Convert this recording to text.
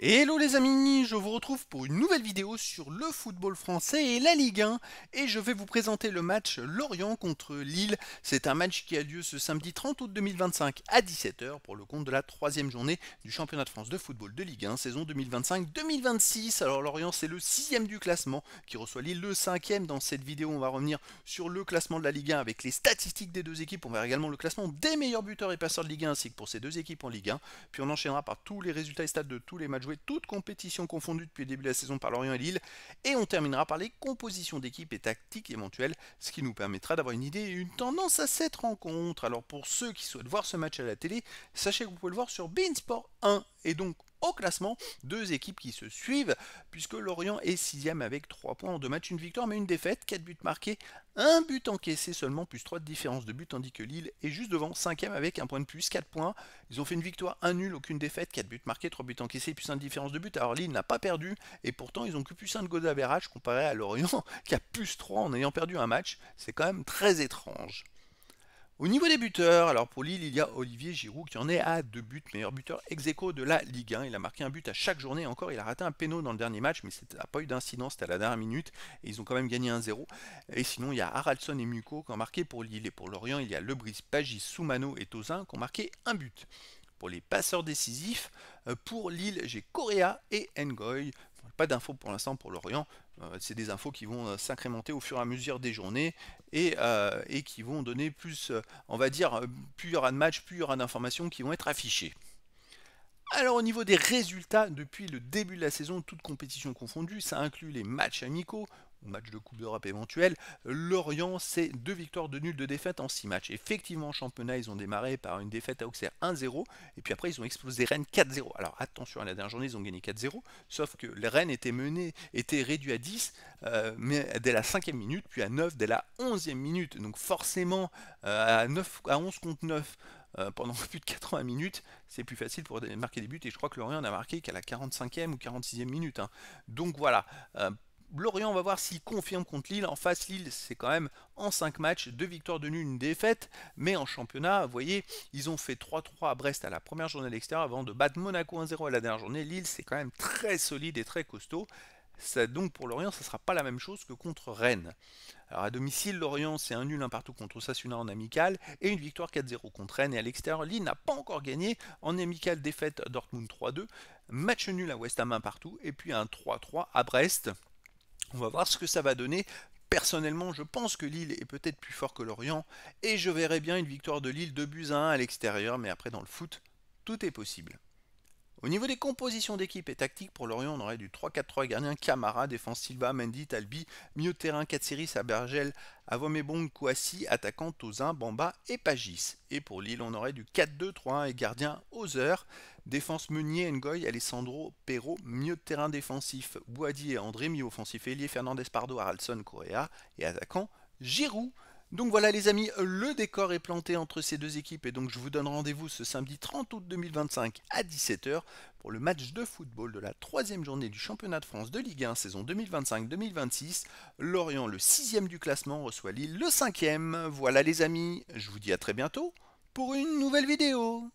Hello les amis, je vous retrouve pour une nouvelle vidéo sur le football français et la Ligue 1 et je vais vous présenter le match Lorient contre Lille. C'est un match qui a lieu ce samedi 30 août 2025 à 17h pour le compte de la troisième journée du championnat de France de football de Ligue 1 saison 2025-2026. Alors Lorient c'est le sixième du classement qui reçoit Lille le cinquième. Dans cette vidéo on va revenir sur le classement de la Ligue 1 avec les statistiques des deux équipes. On verra également le classement des meilleurs buteurs et passeurs de Ligue 1 ainsi que pour ces deux équipes en Ligue 1. Puis on enchaînera par tous les résultats et stats de tous les matchs joués, toutes compétitions confondues depuis le début de la saison par Lorient et Lille. Et on terminera par les compositions d'équipes et tactiques éventuelles, ce qui nous permettra d'avoir une idée et une tendance à cette rencontre. Alors pour ceux qui souhaitent voir ce match à la télé, sachez que vous pouvez le voir sur beIN Sport 1. Et donc au classement, deux équipes qui se suivent, puisque Lorient est sixième avec 3 points en 2 matchs, une victoire mais une défaite, 4 buts marqués, un but encaissé seulement, plus 3 de différence de but, tandis que Lille est juste devant, cinquième avec un point de plus, 4 points. Ils ont fait une victoire, un nul, aucune défaite, 4 buts marqués, 3 buts encaissés, plus 1 de différence de but. Alors Lille n'a pas perdu, et pourtant ils ont que plus 1 de goal average comparé à Lorient, qui a plus 3 en ayant perdu un match. C'est quand même très étrange. Au niveau des buteurs, alors pour Lille, il y a Olivier Giroud qui en est à 2 buts, meilleur buteur ex aequo de la Ligue 1. Il a marqué un but à chaque journée. Encore, il a raté un péno dans le dernier match, mais ça n'a pas eu d'incident, c'était à la dernière minute. Et ils ont quand même gagné 1-0. Et sinon, il y a Haraldsson et Muko qui ont marqué pour Lille. Et pour Lorient, il y a Lebris, Pagis, Soumano et Tozin qui ont marqué un but. Pour les passeurs décisifs, pour Lille, j'ai Correa et Ngoy. Pas d'infos pour l'instant pour Lorient. C'est des infos qui vont s'incrémenter au fur et à mesure des journées et qui vont donner plus, on va dire, plus il y aura de matchs, plus il y aura d'informations qui vont être affichées. Alors au niveau des résultats, depuis le début de la saison, toutes compétitions confondues, ça inclut les matchs amicaux, ou matchs de Coupe d'Europe éventuels. Lorient, c'est 2 victoires, 2 nuls, 2 défaites en 6 matchs. Effectivement, en championnat, ils ont démarré par une défaite à Auxerre 1-0, et puis après, ils ont explosé Rennes 4-0. Alors attention, à la dernière journée, ils ont gagné 4-0, sauf que les Rennes étaient réduits à 10 mais dès la 5e minute, puis à 9 dès la 11e minute. Donc forcément, à 11 contre 9, pendant plus de 80 minutes, c'est plus facile pour marquer des buts. Et je crois que Lorient n'a marqué qu'à la 45e ou 46e minute, hein. Donc voilà. Lorient, on va voir s'il confirme contre Lille. En face, Lille, c'est quand même en 5 matchs, 2 victoires, 2 nuls, une défaite. Mais en championnat, vous voyez, ils ont fait 3-3 à Brest à la première journée à l'extérieur avant de battre Monaco 1-0 à la dernière journée. Lille, c'est quand même très solide et très costaud. Ça, donc pour Lorient, ça ne sera pas la même chose que contre Rennes. Alors à domicile, Lorient, c'est un nul un partout contre Osasuna en amical et une victoire 4-0 contre Rennes. Et à l'extérieur, Lille n'a pas encore gagné. En amical, défaite Dortmund 3-2. Match nul à West Ham un partout. Et puis un 3-3 à Brest. On va voir ce que ça va donner. Personnellement, je pense que Lille est peut-être plus fort que Lorient. Et je verrais bien une victoire de Lille 2 buts à 1 à l'extérieur. Mais après, dans le foot, tout est possible. Au niveau des compositions d'équipe et tactique, pour Lorient, on aurait du 3-4-3 gardien Camara, défense Silva, Mendy, Talbi, milieu de terrain Katsiris, Abergel, Avomebong, Kouassi, attaquant Tozin, Bamba et Pagis. Et pour Lille, on aurait du 4-2-3-1 et gardien Ozer, défense Meunier, Ngoy, Alessandro, Perrault, milieu de terrain défensif Boadi et André, milieu offensif Elie, Fernandez, Pardo, Haraldsson, Correa et attaquant Giroud. Donc voilà les amis, le décor est planté entre ces deux équipes et donc je vous donne rendez-vous ce samedi 30 août 2025 à 17h pour le match de football de la troisième journée du championnat de France de Ligue 1 saison 2025-2026. Lorient, le sixième du classement, reçoit Lille, le cinquième. Voilà les amis, je vous dis à très bientôt pour une nouvelle vidéo.